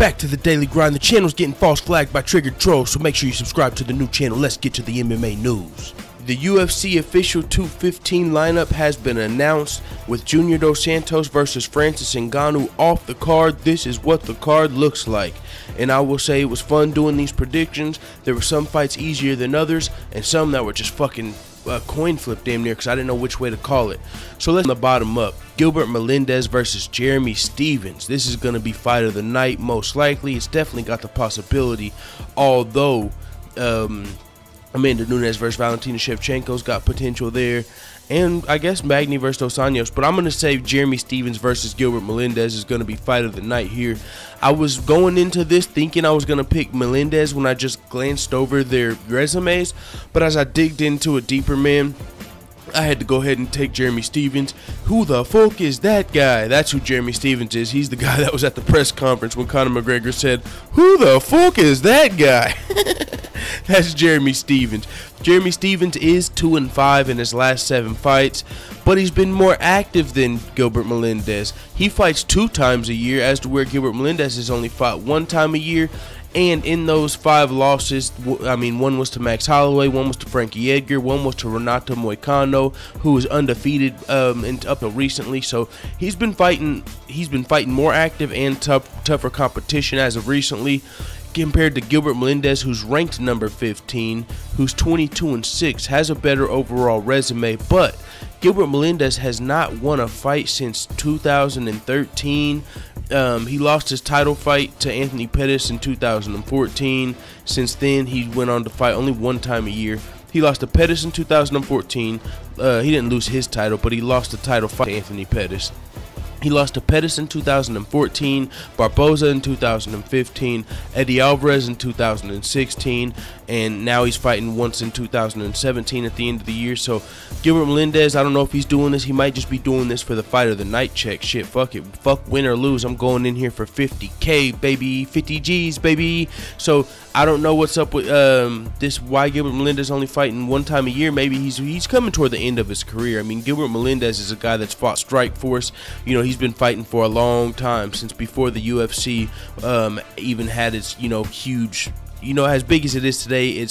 Back to the daily grind. The channel's getting false flagged by triggered trolls, so make sure you subscribe to the new channel. Let's get to the MMA news. The UFC official 215 lineup has been announced, with Junior Dos Santos versus Francis Ngannou off the card. This is what the card looks like, and I will say it was fun doing these predictions. There were some fights easier than others, and some that were just fucking coin flip damn near, because I didn't know which way to call it. So let's from the bottom up. Gilbert Melendez versus Jeremy Stephens. This is going to be fight of the night, most likely. It's definitely got the possibility, although Amanda Nunes versus Valentina Shevchenko's got potential there, and I guess Magny versus Anjos. But I'm going to say Jeremy Stephens versus Gilbert Melendez is going to be fight of the night here. I was going into this thinking I was going to pick Melendez when I just glanced over their resumes, but as I digged into it deeper, man, I had to go ahead and take Jeremy Stephens. Who the fuck is that guy? That's who Jeremy Stephens is. He's the guy that was at the press conference when Conor McGregor said, "Who the fuck is that guy?" That's Jeremy Stephens. Jeremy Stephens is 2-5 in his last 7 fights, but he's been more active than Gilbert Melendez. He fights 2 times a year, as to where Gilbert Melendez has only fought 1 time a year. And in those 5 losses, I mean, 1 was to Max Holloway, 1 was to Frankie Edgar, 1 was to Renato Moicano, who was undefeated up until recently. So he's been fighting more active and tougher competition as of recently, compared to Gilbert Melendez, who's ranked number 15, who's 22-6, has a better overall resume. But Gilbert Melendez has not won a fight since 2013. He lost his title fight to Anthony Pettis in 2014. Since then, he went on to fight only 1 time a year. He lost to Pettis in 2014. He didn't lose his title, but he lost the title fight to Anthony Pettis. He lost to Pettis in 2014, Barboza in 2015, Eddie Alvarez in 2016, and now he's fighting once in 2017 at the end of the year. So Gilbert Melendez, I don't know if he's doing this. He might just be doing this for the fight of the night check. Shit, fuck it. Fuck win or lose. I'm going in here for 50K, baby. 50 G's, baby. So I don't know what's up with this, why Gilbert Melendez only fighting 1 time a year. Maybe he's coming toward the end of his career. I mean, Gilbert Melendez is a guy that's fought Strikeforce. You know, he's been fighting for a long time, since before the UFC even had its, huge, as big as it is today.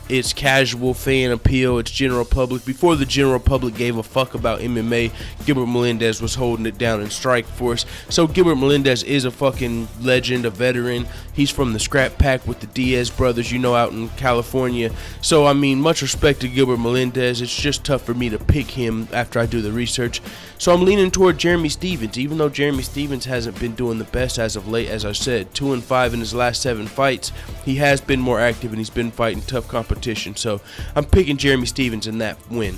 It's casual fan appeal, it's general public. Before the general public gave a fuck about MMA, Gilbert Melendez was holding it down in Strikeforce. So Gilbert Melendez is a fucking legend, a veteran. He's from the scrap pack with the Diaz brothers, out in California. So, I mean, much respect to Gilbert Melendez. It's just tough for me to pick him after I do the research. So I'm leaning toward Jeremy Stephens, even though Jeremy Stephens hasn't been doing the best as of late. As I said, 2-5 in his last 7 fights. He has been more active, and he's been fighting tough competition. So I'm picking Jeremy Stephens in that win,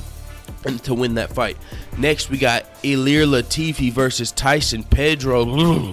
and to win that fight. Next, we got Ilir Latifi versus Tyson Pedro.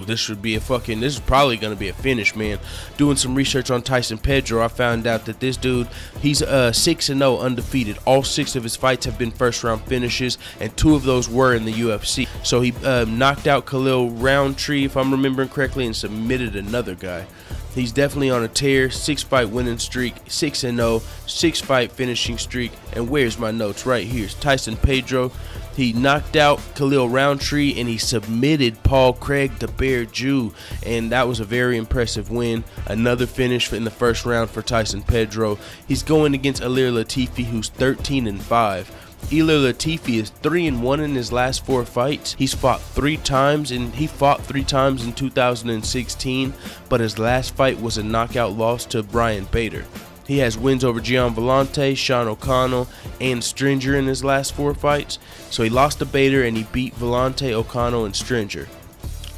This is probably going to be a finish, man. Doing some research on Tyson Pedro, I found out that this dude, he's 6-0 undefeated. All 6 of his fights have been first-round finishes, and 2 of those were in the UFC. So he knocked out Khalil Roundtree, if I'm remembering correctly, and submitted another guy. He's definitely on a tear. 6-fight winning streak, 6-0, 6-fight finishing streak. And where's my notes? Right here. Tyson Pedro. He knocked out Khalil Roundtree, and he submitted Paul Craig, the Bear Jew, and that was a very impressive win. Another finish in the first round for Tyson Pedro. He's going against Ilir Latifi, who's 13-5. Ilir Latifi is 3-1 in his last 4 fights. He's fought 3 times, and he fought 3 times in 2016, but his last fight was a knockout loss to Brian Bader. He has wins over Gian Villante, Sean O'Connell, and Stringer in his last 4 fights. So he lost to Bader, and he beat Villante, O'Connell, and Stringer.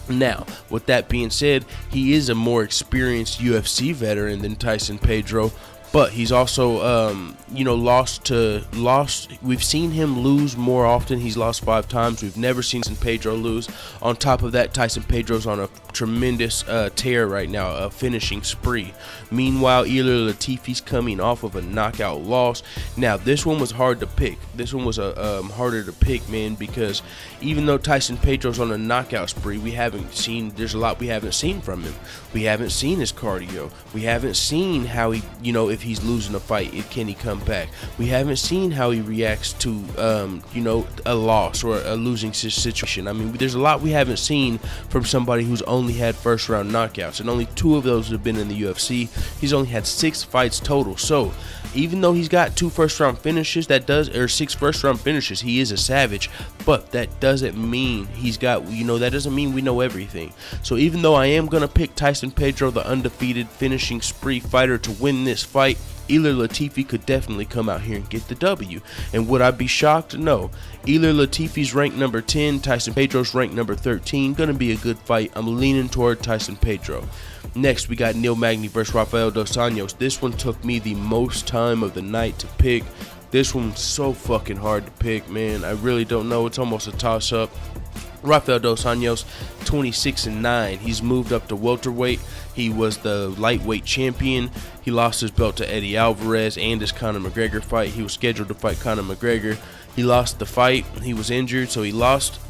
Now, with that being said, he is a more experienced UFC veteran than Tyson Pedro, but he's also, we've seen him lose more often. He's lost 5 times. We've never seen Tyson Pedro lose. On top of that, Tyson Pedro's on a tremendous tear right now, a finishing spree. Meanwhile, Ilir Latifi's coming off of a knockout loss. Now, this one was hard to pick. This one was harder to pick, man, because even though Tyson Pedro's on a knockout spree, there's a lot we haven't seen from him. We haven't seen his cardio. We haven't seen how he, if he's losing a fight, can he come back? We haven't seen how he reacts to you know, a loss or a losing situation. I mean, there's a lot we haven't seen from somebody who's only had first round knockouts, and only 2 of those have been in the UFC. He's only had 6 fights total. So even though he's got 2 first round finishes, 6 first round finishes, he is a savage. But that doesn't mean he's got, you know, that doesn't mean we know everything. So even though I am gonna pick Tyson Pedro, the undefeated finishing spree fighter, to win this fight, Ilir Latifi could definitely come out here and get the W. And would I be shocked? No. Ilir Latifi's ranked number 10, Tyson Pedro's ranked number 13. Gonna be a good fight. I'm leaning toward Tyson Pedro. Next, we got Neil Magny versus Rafael dos Anjos. This one took me the most time of the night to pick. This one's so fucking hard to pick, man. I really don't know. It's almost a toss-up. Rafael dos Anjos, 26-9. He's moved up to welterweight. He was the lightweight champion. He lost his belt to Eddie Alvarez and his Conor McGregor fight. He was scheduled to fight Conor McGregor. He lost the fight. He was injured, so he lost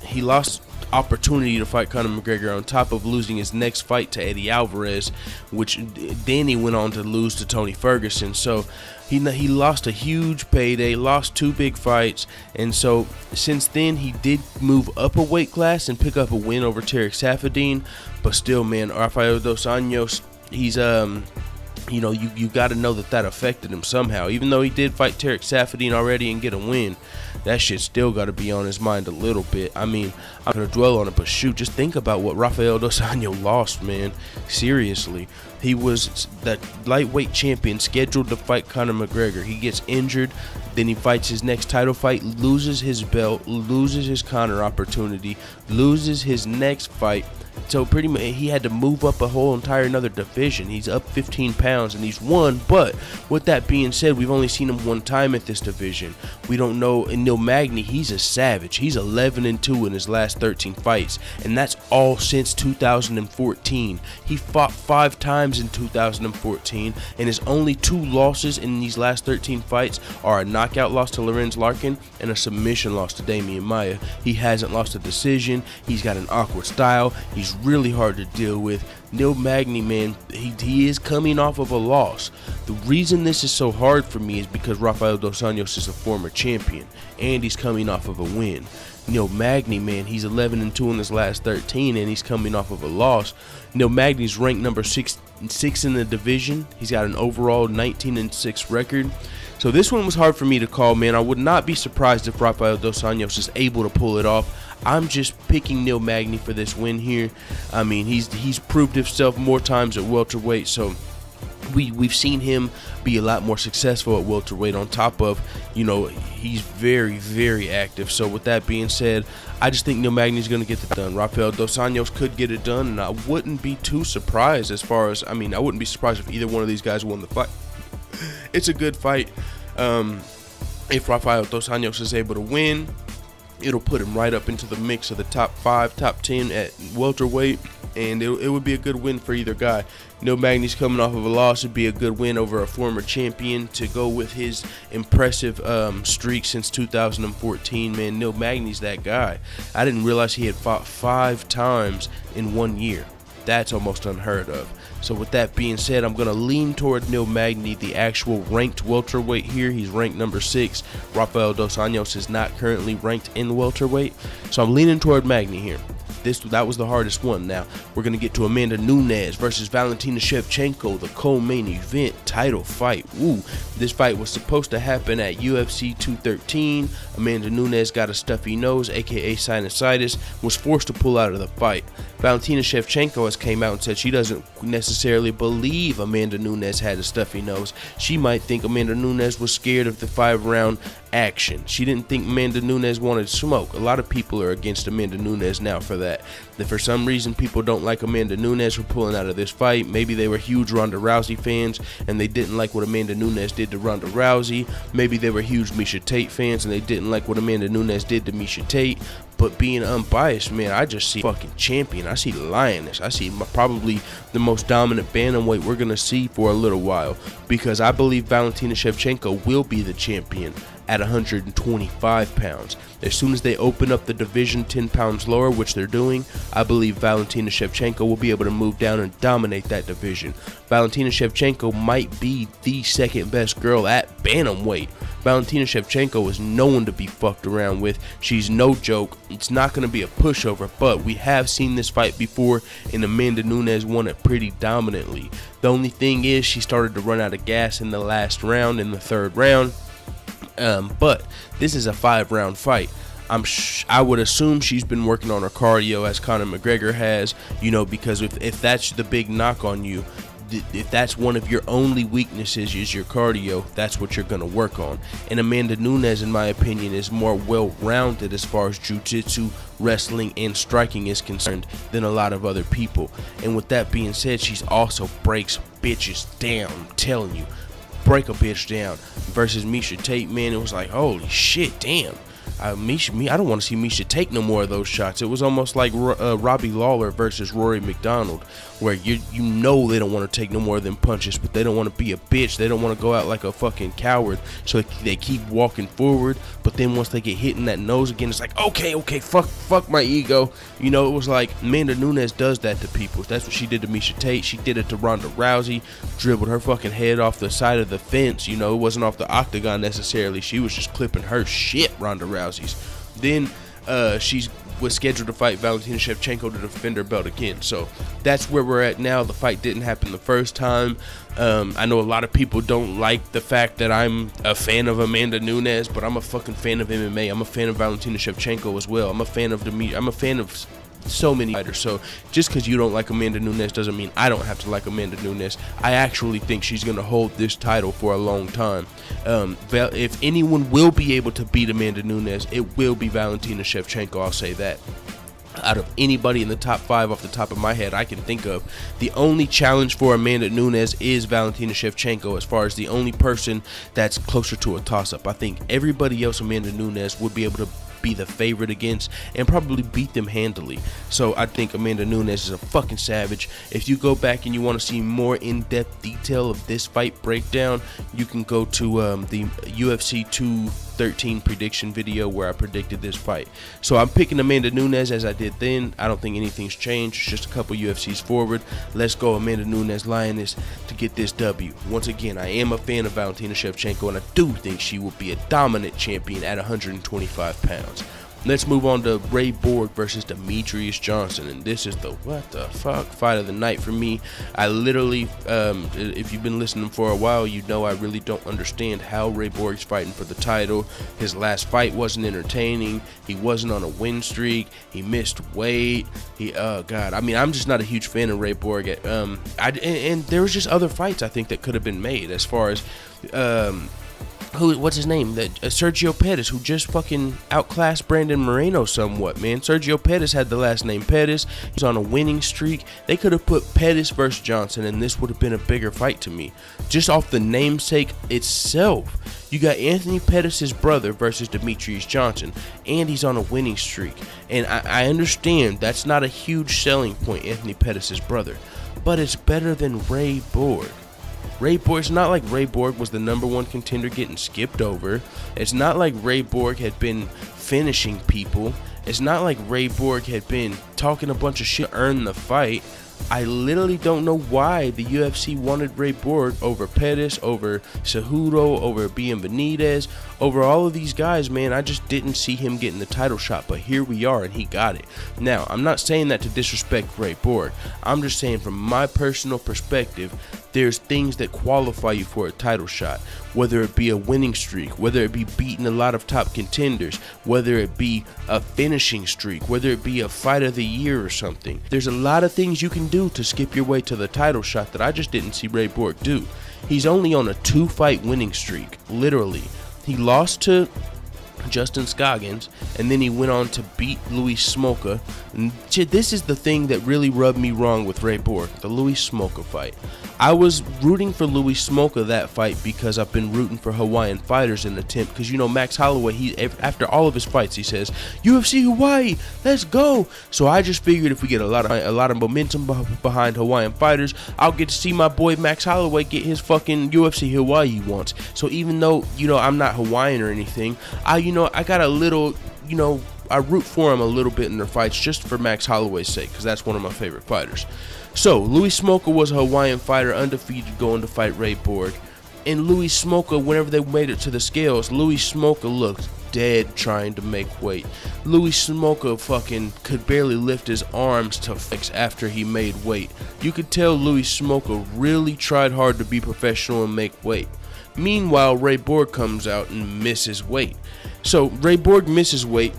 opportunity to fight Conor McGregor, on top of losing his next fight to Eddie Alvarez, which then he went on to lose to Tony Ferguson. So he lost a huge payday, lost 2 big fights, and so since then he did move up a weight class and pick up a win over Tarek Saffiedine. But still, man, Rafael dos Anjos, he's you know, you got to know that affected him somehow. Even though he did fight Tarek Saffiedine already and get a win, that shit still got to be on his mind a little bit. I mean, I'm going to dwell on it, but shoot, just think about what Rafael dos Anjos lost, man. Seriously. He was that lightweight champion, scheduled to fight Conor McGregor. He gets injured, then he fights his next title fight, loses his belt, loses his Conor opportunity, loses his next fight. So pretty much he had to move up a whole entire another division. He's up 15 pounds and he's won. But with that being said, we've only seen him 1 time at this division. We don't know. And Neil Magny, he's a savage. He's 11-2 in his last 13 fights, and that's all since 2014. He fought 5 times in 2014, and his only 2 losses in these last 13 fights are a knockout loss to Lorenz Larkin and a submission loss to Damian Maia. He hasn't lost a decision. He's got an awkward style. He's really hard to deal with. Neil Magny, man, he is coming off of a loss. The reason this is so hard for me is because Rafael dos Anjos is a former champion, and he's coming off of a win. Neil Magny, man, he's 11-2 in his last 13, and he's coming off of a loss. Neil Magny's ranked number 6 in the division. He's got an overall 19-6 record. So this one was hard for me to call, man. I would not be surprised if Rafael dos Anjos is able to pull it off. I'm just picking Neil Magny for this win here. I mean, he's proved himself more times at welterweight, so we've seen him be a lot more successful at welterweight, on top of, you know, he's very, very active. So with that being said, I just think Neil Magny's going to get it done. Rafael dos Anjos could get it done, and I wouldn't be too surprised as far as, I mean, I wouldn't be surprised if either one of these guys won the fight. It's a good fight. If Rafael dos Anjos is able to win, it'll put him right up into the mix of the top 5, top 10 at welterweight, and it would be a good win for either guy. Neil Magny's coming off of a loss. It'd be a good win over a former champion to go with his impressive streak since 2014. Man, Neil Magny's that guy. I didn't realize he had fought 5 times in 1 year. That's almost unheard of. So with that being said, I'm going to lean toward Neil Magny, the actual ranked welterweight here. He's ranked number 6. Rafael dos Anjos is not currently ranked in welterweight. So I'm leaning toward Magny here. That was the hardest one. Now we're going to get to Amanda Nunes versus Valentina Shevchenko, the co-main event title fight. Woo. This fight was supposed to happen at UFC 213. Amanda Nunes got a stuffy nose, aka sinusitis, was forced to pull out of the fight. Valentina Shevchenko has came out and said she doesn't necessarily believe Amanda Nunes had a stuffy nose. She might think Amanda Nunes was scared of the 5-round action. She didn't think Amanda Nunes wanted smoke. A lot of people are against Amanda Nunes now for that. That for some reason people don't like Amanda Nunes for pulling out of this fight. Maybe they were huge Ronda Rousey fans and they didn't like what Amanda Nunes did to Ronda Rousey. Maybe they were huge Miesha Tate fans and they didn't like what Amanda Nunes did to Miesha Tate. But being unbiased, man, I just see fucking champion. I see lioness. I see probably the most dominant bantamweight we're gonna see for a little while, because I believe Valentina Shevchenko will be the champion at 125 pounds. As soon as they open up the division 10 pounds lower, which they're doing, I believe Valentina Shevchenko will be able to move down and dominate that division. Valentina Shevchenko might be the second best girl at bantamweight. Valentina Shevchenko is no one to be fucked around with. She's no joke. It's not going to be a pushover, but we have seen this fight before, and Amanda Nunes won it pretty dominantly. The only thing is she started to run out of gas in the last round, in the third round. But this is a 5-round fight. I would assume she's been working on her cardio, as Conor McGregor has, you know, because if that's the big knock on you, if that's one of your only weaknesses is your cardio, that's what you're going to work on. And Amanda Nunes, in my opinion, is more well-rounded as far as jiu-jitsu, wrestling, and striking is concerned than a lot of other people. And with that being said, she's also breaks bitches down. I'm telling you, break a bitch down. Versus Miesha Tate, man, it was like, holy shit, damn. I don't want to see Miesha take no more of those shots. It was almost like Robbie Lawler versus Rory McDonald, where you know they don't want to take no more of them punches, but they don't want to be a bitch. They don't want to go out like a fucking coward, so they keep walking forward. But then once they get hit in that nose again, it's like, okay, fuck my ego. You know, it was like Amanda Nunes does that to people. That's what she did to Miesha Tate. She did it to Ronda Rousey, dribbled her fucking head off the side of the fence. You know, it wasn't off the octagon necessarily. She was just clipping her shit, Ronda Rousey's. Then she was scheduled to fight Valentina Shevchenko to defend her belt again. So that's where we're at now. The fight didn't happen the first time. I know a lot of people don't like the fact that I'm a fan of Amanda Nunes, but I'm a fucking fan of MMA. I'm a fan of Valentina Shevchenko as well. I'm a fan of so many fighters. So just because you don't like Amanda Nunes doesn't mean I don't have to like Amanda Nunes. I actually think she's going to hold this title for a long time. If anyone will be able to beat Amanda Nunes, it will be Valentina Shevchenko. I'll say that. Out of anybody in the top 5 off the top of my head I can think of, the only challenge for Amanda Nunes is Valentina Shevchenko, as far as the only person that's closer to a toss-up. I think everybody else Amanda Nunes would be able to be the favorite against and probably beat them handily. So I think Amanda Nunes is a fucking savage. If you go back and you want to see more in-depth detail of this fight breakdown, you can go to the UFC 213 prediction video where I predicted this fight. So I'm picking Amanda Nunes as I did then. I don't think anything's changed. It's just a couple UFCs forward. Let's go Amanda Nunes Lioness to get this W. Once again, I am a fan of Valentina Shevchenko, and I do think she will be a dominant champion at 125 pounds. Let's move on to Ray Borg versus Demetrious Johnson, and this is the what the fuck fight of the night for me. I literally, if you've been listening for a while, you know I really don't understand how Ray Borg's fighting for the title. His last fight wasn't entertaining. He wasn't on a win streak. He missed weight. God, I mean, I'm just not a huge fan of Ray Borg. And there was just other fights I think that could have been made, as far as what's his name? Sergio Pettis, who just fucking outclassed Brandon Moreno somewhat, man. Sergio Pettis had the last name Pettis. He's on a winning streak. They could have put Pettis versus Johnson, and this would have been a bigger fight to me. Just off the namesake itself. You got Anthony Pettis' brother versus Demetrious Johnson, and he's on a winning streak. And I understand that's not a huge selling point, Anthony Pettis' brother, but it's better than Ray Borg. It's not like Ray Borg was the #1 contender getting skipped over. It's not like Ray Borg had been finishing people. It's not like Ray Borg had been talking a bunch of shit to earn the fight. I literally don't know why the UFC wanted Ray Borg over Pettis, over Cejudo, over Benitez, over all of these guys, man. I just didn't see him getting the title shot, but here we are, and he got it. Now, I'm not saying that to disrespect Ray Borg. I'm just saying from my personal perspective, there's things that qualify you for a title shot, whether it be a winning streak, whether it be beating a lot of top contenders, whether it be a finishing streak, whether it be a fight of the year or something. There's a lot of things you can do to skip your way to the title shot that I just didn't see Ray Borg do. He's only on a 2-fight winning streak, literally. He lost to Justin Scoggins, and then he went on to beat Louis Smolka. And this is the thing that really rubbed me wrong with Ray Borg, the Louis Smolka fight. I was rooting for Louis Smolka that fight because I've been rooting for Hawaiian fighters in the attempt, because you know Max Holloway, after all of his fights, he says UFC Hawaii, let's go. So I just figured if we get a lot of momentum behind Hawaiian fighters, I'll get to see my boy Max Holloway get his fucking UFC Hawaii he wants. So even though, you know, I'm not Hawaiian or anything, I got a little, you know, I root for him a little bit in their fights just for Max Holloway's sake, because that's one of my favorite fighters. So Louis Smolka was a Hawaiian fighter, undefeated, going to fight Ray Borg. And Louis Smolka, whenever they made it to the scales, Louis Smolka looked dead trying to make weight. Louis Smolka fucking could barely lift his arms to fix after he made weight. You could tell Louis Smolka really tried hard to be professional and make weight. Meanwhile, Ray Borg comes out and misses weight. So Ray Borg misses weight,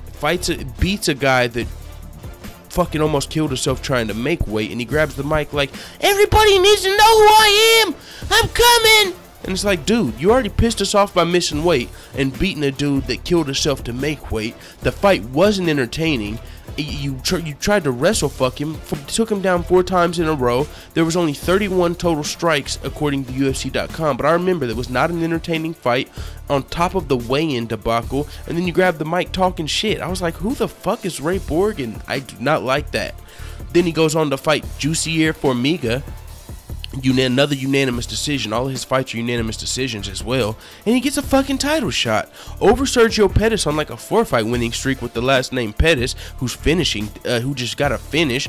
beats a guy that fucking almost killed himself trying to make weight, and he grabs the mic like, everybody needs to know who I am, I'm coming. And it's like, dude, you already pissed us off by missing weight and beating a dude that killed himself to make weight. The fight wasn't entertaining. You tried to wrestle fuck him, took him down 4 times in a row. There was only 31 total strikes according to UFC.com, but I remember that was not an entertaining fight, on top of the weigh-in debacle, and then you grab the mic talking shit. I was like, who the fuck is Ray Borg? And I do not like that. Then he goes on to fight Jussier Formiga, another unanimous decision. All of his fights are unanimous decisions as well, and he gets a fucking title shot over Sergio Pettis on like a 4-fight winning streak with the last name Pettis, who just got a finish.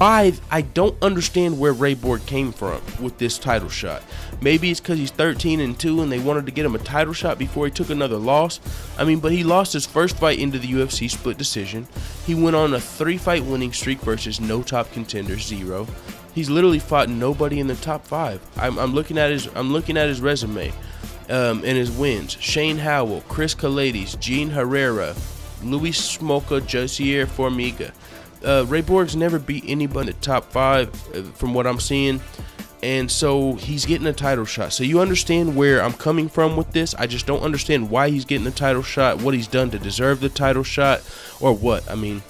I don't understand where Ray Borg came from with this title shot. Maybe it's because he's 13-2 and they wanted to get him a title shot before he took another loss. I mean, but he lost his first fight into the UFC split decision. He went on a 3-fight winning streak versus no top contenders, 0. He's literally fought nobody in the top 5. I'm looking at his resume and his wins. Shane Howell, Chris Kalades, Gene Herrera, Louis Smolka, Jussier Formiga. Ray Borg's never beat anybody in the top 5 from what I'm seeing, and so he's getting a title shot. So you understand where I'm coming from with this. I just don't understand why he's getting a title shot, what he's done to deserve the title shot, or what. I mean,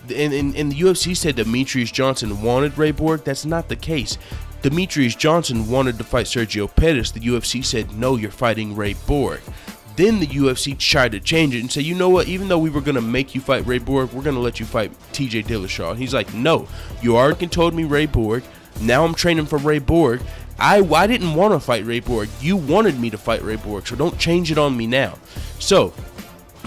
and the UFC said Demetrious Johnson wanted Ray Borg. That's not the case. Demetrious Johnson wanted to fight Sergio Pettis. The UFC said, no, you're fighting Ray Borg. Then the UFC tried to change it and say, you know what, even though we were going to make you fight Ray Borg, we're going to let you fight TJ Dillashaw. And he's like, no, you already told me Ray Borg. Now I'm training for Ray Borg. I didn't want to fight Ray Borg. You wanted me to fight Ray Borg, so don't change it on me now. So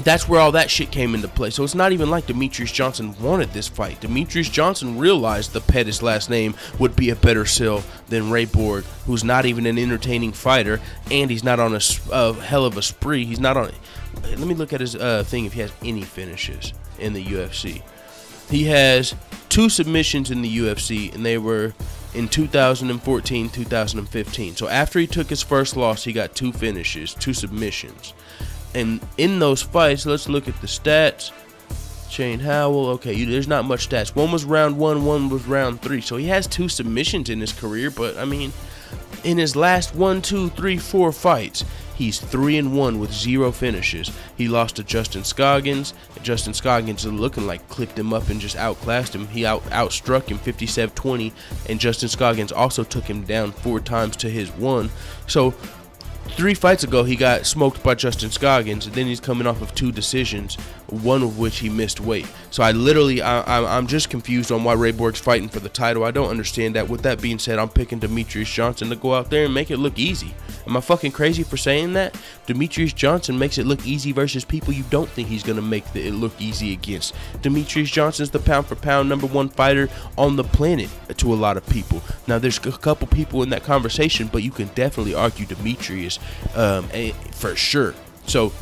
that's where all that shit came into play. So it's not even like Demetrious Johnson wanted this fight. Demetrious Johnson realized the Pettis last name would be a better sell than Ray Borg, who's not even an entertaining fighter, and he's not on a hell of a spree. He's not on. Let me look at his thing if he has any finishes in the UFC. He has 2 submissions in the UFC, and they were in 2014, 2015. So after he took his first loss, he got 2 finishes, 2 submissions. And in those fights, let's look at the stats. Shane Howell, okay, there's not much stats. One was round 1, one was round 3. So he has 2 submissions in his career, but I mean, in his last 1, 2, 3, 4 fights, he's 3-1 with 0 finishes. He lost to Justin Scoggins. Justin Scoggins looking like clipped him up and just outclassed him. He outstruck him 57-20, and Justin Scoggins also took him down 4 times to his 1. So 3 fights ago, he got smoked by Justin Scoggins, and then he's coming off of 2 decisions, one of which he missed weight. So I'm just confused on why Ray Borg's fighting for the title. I don't understand that. With that being said, I'm picking Demetrious Johnson to go out there and make it look easy. Am I fucking crazy for saying that? Demetrious Johnson makes it look easy versus people you don't think he's going to make it look easy against. Demetrious Johnson's the pound-for-pound #1 fighter on the planet to a lot of people. Now, there's a couple people in that conversation, but you can definitely argue Demetrious for sure. So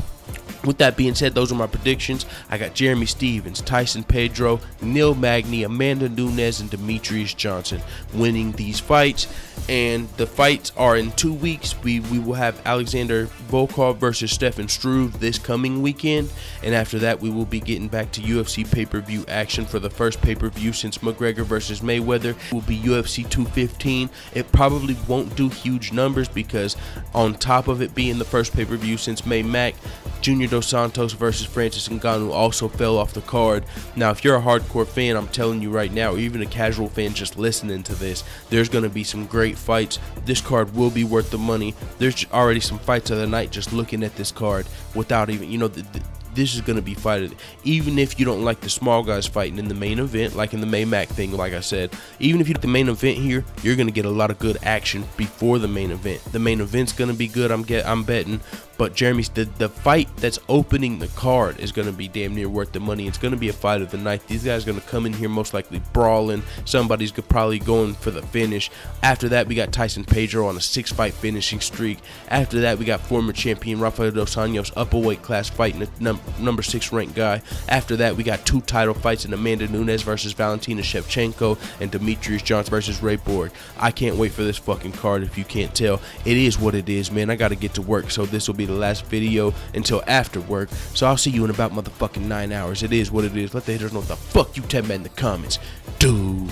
with that being said, those are my predictions. I got Jeremy Stephens, Tyson Pedro, Neil Magny, Amanda Nunes, and Demetrious Johnson winning these fights. And the fights are in 2 weeks. We will have Alexander Volkov versus Stefan Struve this coming weekend. And after that, we will be getting back to UFC pay-per-view action for the first pay-per-view since McGregor versus Mayweather. It will be UFC 215. It probably won't do huge numbers because on top of it being the first pay-per-view since May Mac, Junior Dos Santos versus Francis Ngannou also fell off the card. Now, if you're a hardcore fan, I'm telling you right now, or even a casual fan just listening to this, there's going to be some great fights. This card will be worth the money. There's already some fights of the night just looking at this card without even, you know, this is going to be fighted. Even if you don't like the small guys fighting in the main event, like in the Maymac thing, like I said, even if you do the main event here, you're going to get a lot of good action before the main event. The main event's going to be good, I'm betting. But Jeremy's the fight that's opening the card is going to be damn near worth the money. It's going to be a fight of the night. These guys are going to come in here most likely brawling. Somebody's probably going for the finish. After that, we got Tyson Pedro on a 6-fight finishing streak. After that, we got former champion Rafael Dos Anjos up a weight class fighting a number 6 ranked guy. After that, we got 2 title fights in Amanda Nunes versus Valentina Shevchenko and Demetrious Johnson versus Borg. I can't wait for this fucking card if you can't tell. It is what it is, man. I got to get to work, so this will be the last video until after work. So I'll see you in about motherfucking 9 hours. It is what it is. Let the haters know what the fuck you tell me in the comments. Dude.